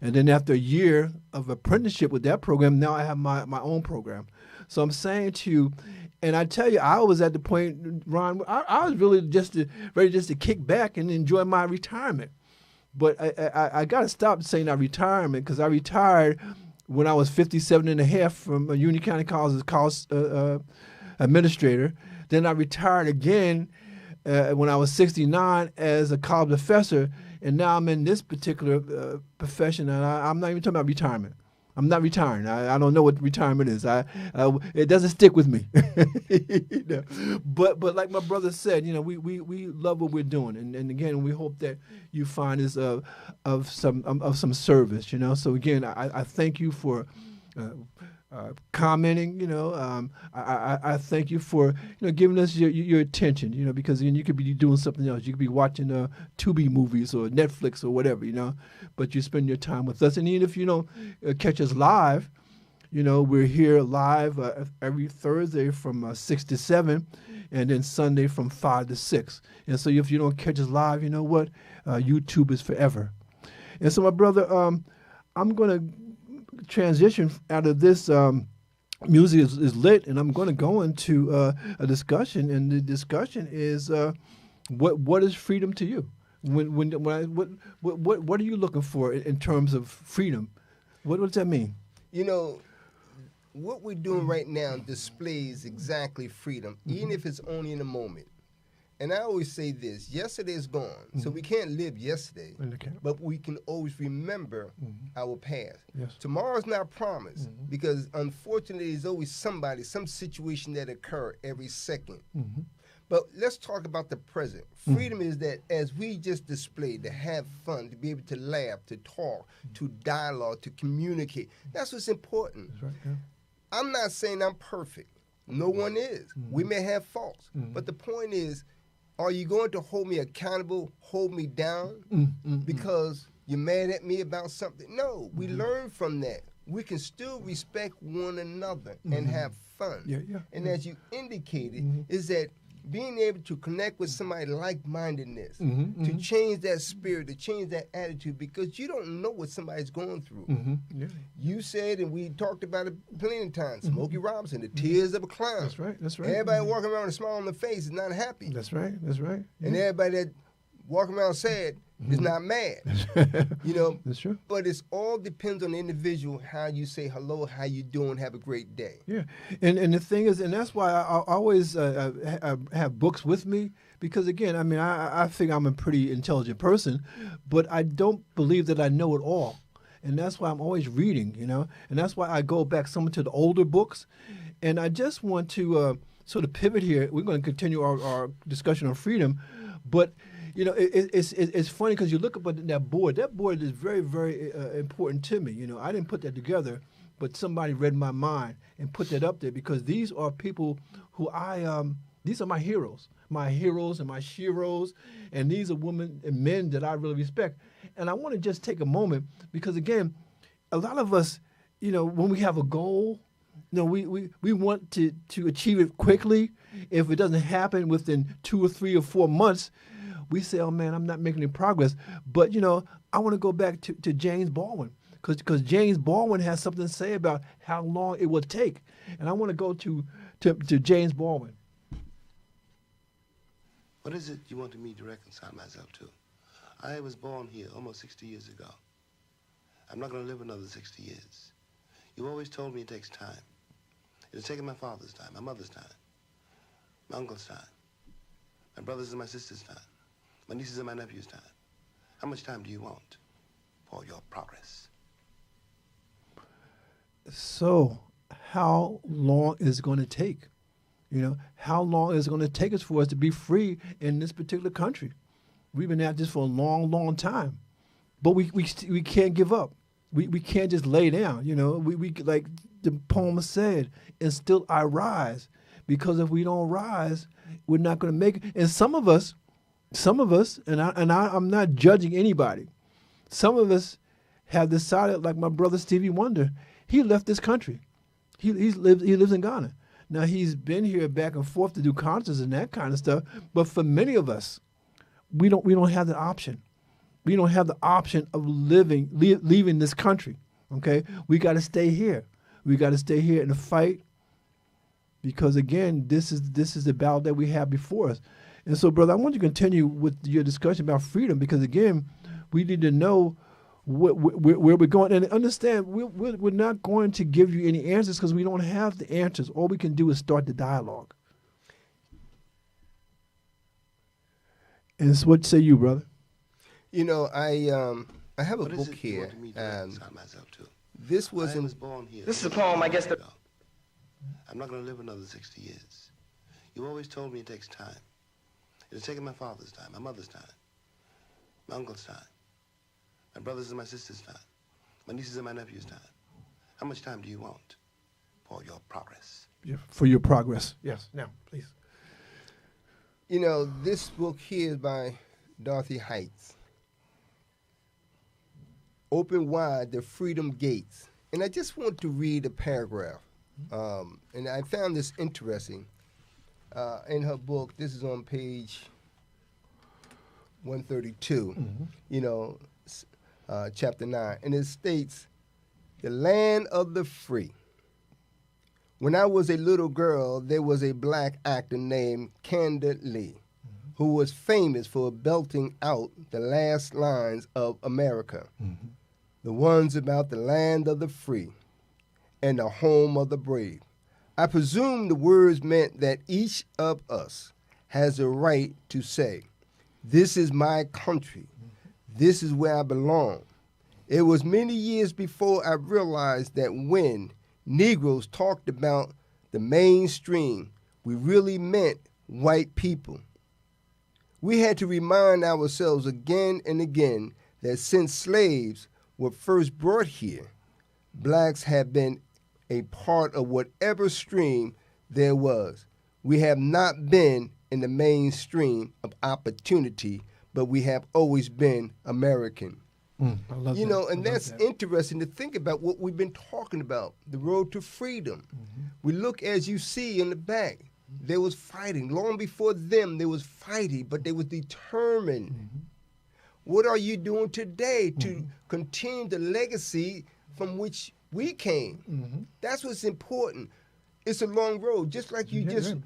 S2: And then after a year of apprenticeship with that program, now I have my own program. So I'm saying to you, and I tell you, I was at the point, Ron, I was really ready to kick back and enjoy my retirement. But I got to stop saying retirement, because I retired when I was 57 and a half from Union County College as college administrator. Then I retired again when I was 69 as a college professor. And now I'm in this particular profession, and I'm not even talking about retirement. I'm not retiring. I don't know what retirement is. It doesn't stick with me. But like my brother said, we love what we're doing, and again, we hope that you find this of some service. So again, I thank you for commenting. I thank you for giving us your attention. Because you could be doing something else. You could be watching Tubi movies or Netflix or whatever. But you spend your time with us. And even if you don't catch us live, we're here live every Thursday from 6 to 7, and then Sunday from 5 to 6. And so if you don't catch us live, you know what? YouTube is forever. And so, my brother, I'm going to transition out of this music is lit, and I'm going to go into a discussion, and the discussion is what is freedom to you? What are you looking for in terms of freedom? What does that mean?
S1: What we're doing right now displays exactly freedom, even if it's only in a moment. And I always say this: yesterday is gone, so we can't live yesterday, but we can always remember our past.
S2: Yes.
S1: Tomorrow's not promised, because unfortunately there's always some situation that occur every second. But let's talk about the present. Freedom is that, as we just displayed, to have fun, to be able to laugh, to talk, to dialogue, to communicate. That's what's important.
S2: That's right, yeah.
S1: I'm not saying I'm perfect. No one is. We may have faults. But the point is, are you going to hold me accountable, hold me down because you're mad at me about something? No, we learn from that. We can still respect one another and have fun. And as you indicated, is that being able to connect with somebody like-mindedness, to change that spirit, to change that attitude, because you don't know what somebody's going through. You said, and we talked about it plenty of times, Smokey Robinson, the tears of a clown.
S2: That's right. That's right.
S1: Everybody walking around with a smile on their face is not happy.
S2: That's right. That's right.
S1: And everybody that walking around sad is not mad.
S2: That's true.
S1: But it's all depends on the individual, how you say hello, how you doing, have a great day.
S2: Yeah, and the thing is, and that's why I always have books with me, because again, I mean, I think I'm a pretty intelligent person, but I don't believe that I know it all. And that's why I'm always reading, and that's why I go back some to the older books. And I just want to sort of pivot here. We're going to continue our discussion on freedom, but You know, it's funny because you look up at that board. That board is very, very important to me. You know, I didn't put that together, but somebody read my mind and put that up there because these are people who these are my heroes and my sheroes, and these are women and men that I really respect. And I want to just take a moment because, again, a lot of us, you know, when we have a goal, you know, we want to achieve it quickly. If it doesn't happen within 2 or 3 or 4 months, we say, oh, man, I'm not making any progress. But, you know, I want to go back to James Baldwin because James Baldwin has something to say about how long it will take. And I want to go to James Baldwin.
S3: What is it you wanted me to reconcile myself to? I was born here almost 60 years ago. I'm not going to live another 60 years. You always told me it takes time. It has taken my father's time, my mother's time, my uncle's time, my brother's and my sister's time, my nieces and my nephew's time. How much time do you want for your progress?
S2: So, how long is it going to take? You know, how long is it going to take us for us to be free in this particular country? We've been at this for a long, long time, but we can't give up. We can't just lay down. You know, we like the poem said, and still I rise, because if we don't rise, we're not going to make it. And some of us, and I'm not judging anybody. Some of us have decided, like my brother Stevie Wonder, he left this country. He lives in Ghana. Now he's been here back and forth to do concerts and that kind of stuff. But for many of us, we don't have the option. We don't have the option of leaving this country. Okay, we got to stay here. We got to stay here in the fight, because again, this is the battle that we have before us. And so, brother, I want you to continue with your discussion about freedom, because again, we need to know where we're going, and understand we're not going to give you any answers because we don't have the answers. All we can do is start the dialogue. And so what say you, brother?
S1: You know, I have a book here. This was
S3: born here.
S4: This is a poem, I guess.
S3: I'm not going to live another 60 years. You always told me it takes time. It has taken my father's time, my mother's time, my uncle's time, my brother's and my sister's time, my nieces and my nephew's time. How much time do you want for your progress?
S2: Yeah, for your progress. Yes. Now, please.
S1: You know, this book here is by Dorothy Heights. Open wide the freedom gates. And I just want to read a paragraph. And I found this interesting. In her book, this is on page 132, you know, chapter 9. And it states, the land of the free. When I was a little girl, there was a black actor named Candid Lee, who was famous for belting out the last lines of America, the ones about the land of the free and the home of the brave. I presume the words meant that each of us has a right to say, this is my country, this is where I belong. It was many years before I realized that when Negroes talked about the mainstream, we really meant white people. We had to remind ourselves again and again that since slaves were first brought here, blacks have been a part of whatever stream there was. We have not been in the mainstream of opportunity, but we have always been American.
S2: I love
S1: you
S2: that.
S1: know, and
S2: I love
S1: that's
S2: that.
S1: interesting to think about what we've been talking about, the road to freedom. We look, as you see in the back, there was fighting. Long before them, there was fighting, but they was determined. What are you doing today to continue the legacy from which we came? That's what's important. It's a long road, just like you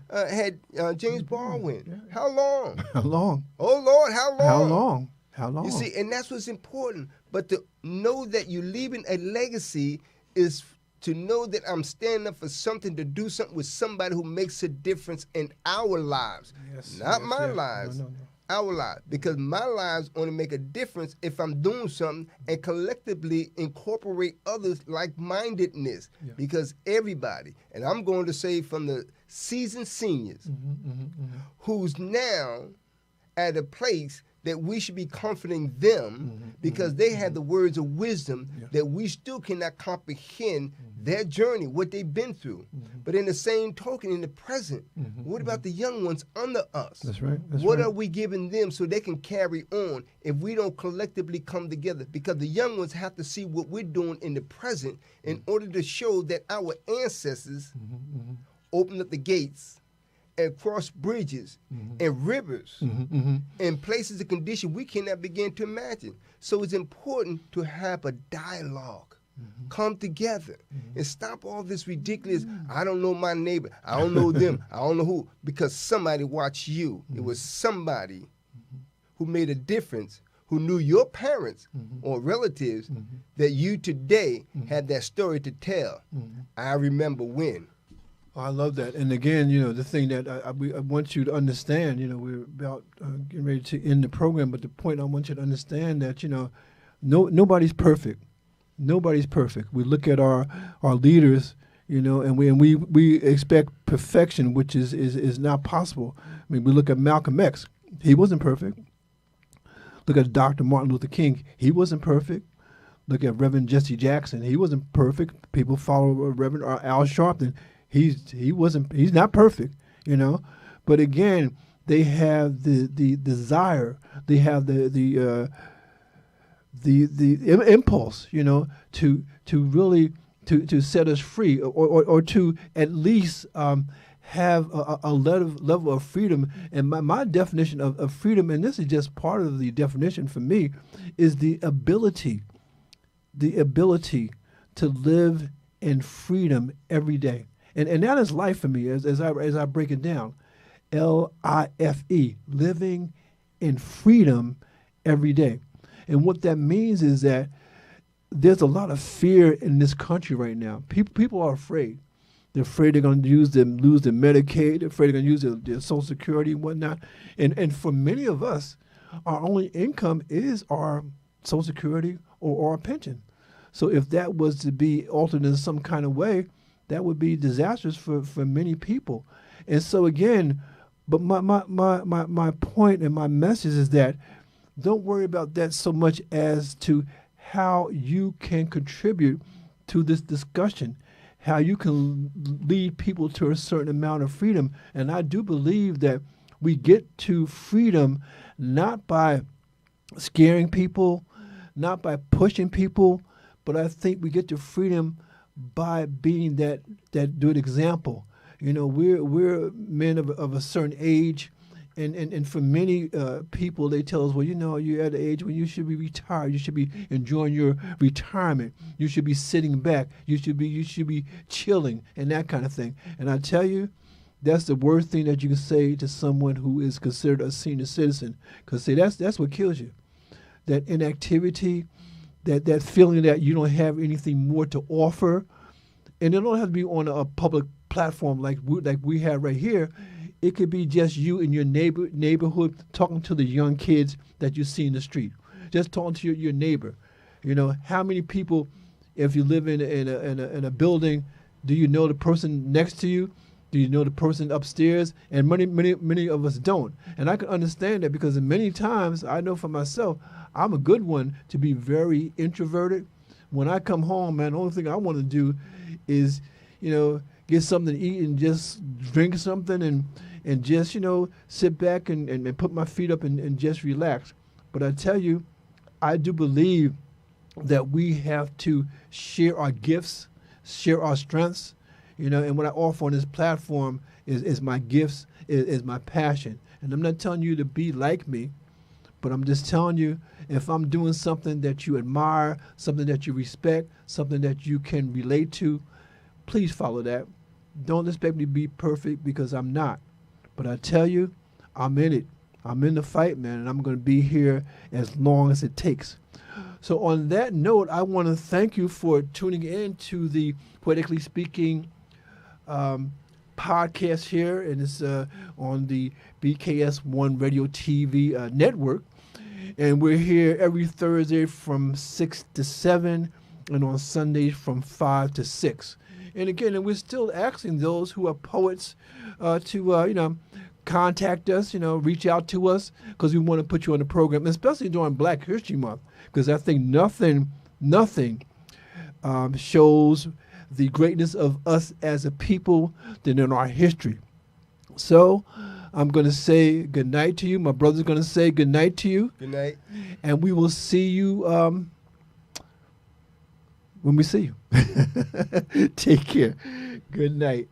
S1: had James Baldwin. How long?
S2: How long?
S1: Oh, Lord, how long?
S2: How long? How long?
S1: You see, and that's what's important. But to know that you're leaving a legacy is to know that I'm standing up for something, to do something with somebody who makes a difference in our lives. Not my lives.
S2: No.
S1: Our lives. Because my lives only make a difference if I'm doing something and collectively incorporate others' like-mindedness. Because everybody, and I'm going to say from the seasoned seniors, who's now at a place that we should be comforting them because they have the words of wisdom that we still cannot comprehend their journey, what they've been through. But in the same token, in the present, what about the young ones under us?
S2: That's right.
S1: What are we giving them so they can carry on if we don't collectively come together? Because the young ones have to see what we're doing in the present in order to show that our ancestors opened up the gates and crossed bridges and rivers and places of condition we cannot begin to imagine. So it's important to have a dialogue. Come together and stop all this ridiculous, I don't know my neighbor, I don't know them, I don't know who, because somebody watched you. It was somebody who made a difference, who knew your parents or relatives, that you today had that story to tell. I remember when.
S2: I love that. And again, you know, the thing that I want you to understand, you know, we're about getting ready to end the program, but the point I want you to understand that, you know, nobody's perfect. Nobody's perfect. We look at our leaders, you know, and we expect perfection, which is not possible. I mean, we look at Malcolm X. He wasn't perfect. Look at Dr. Martin Luther King. He wasn't perfect. Look at Reverend Jesse Jackson. He wasn't perfect. People follow Reverend Al Sharpton. He's not perfect, you know. But again, they have the desire. They have the impulse, you know, to really to set us free, or to at least have a level of freedom. And my definition of freedom, and this is just part of the definition for me, is the ability to live in freedom every day. And that is life for me as I break it down. LIFE, living in freedom every day. And what that means is that there's a lot of fear in this country right now. People are afraid. They're afraid they're going to lose their Medicaid. They're afraid they're going to use their Social Security and whatnot. And for many of us, our only income is our Social Security or our pension. So if that was to be altered in some kind of way, that would be disastrous for many people. And so again, but my point and my message is that don't worry about that so much as to how you can contribute to this discussion, how you can lead people to a certain amount of freedom. And I do believe that we get to freedom not by scaring people, not by pushing people, but I think we get to freedom by being that good example. You know, we're men of a certain age, and for many people, they tell us, well, you know, you're at an age when you should be retired. You should be enjoying your retirement. You should be sitting back. You should be chilling and that kind of thing. And I tell you, that's the worst thing that you can say to someone who is considered a senior citizen, because that's what kills you. That inactivity, that feeling that you don't have anything more to offer. And it don't have to be on a public platform like we have right here. It could be just you in your neighborhood talking to the young kids that you see in the street. Just talking to your neighbor. You know, how many people, if you live in a building, do you know the person next to you? Do you know the person upstairs? And many of us don't. And I can understand that, because many times I know for myself, I'm a good one to be very introverted. When I come home, man, the only thing I want to do is, you know, get something to eat and just drink something and just, you know, sit back and put my feet up and just relax. But I tell you, I do believe that we have to share our gifts, share our strengths, you know, and what I offer on this platform is my gifts, is my passion. And I'm not telling you to be like me, but I'm just telling you, if I'm doing something that you admire, something that you respect, something that you can relate to, please follow that. Don't expect me to be perfect, because I'm not. But I tell you, I'm in it. I'm in the fight, man, and I'm going to be here as long as it takes. So on that note, I want to thank you for tuning in to the Poetically Speaking podcast here, and it's on the BKS1 Radio TV network. And we're here every Thursday from 6 to 7, and on Sundays from 5 to 6. And again, and we're still asking those who are poets to, contact us, reach out to us, because we want to put you on the program, especially during Black History Month, because I think nothing shows the greatness of us as a people than in our history. So I'm going to say good night to you. My brother's going to say good night to you.
S1: Good night.
S2: And we will see you when we see you. Take care. Good night.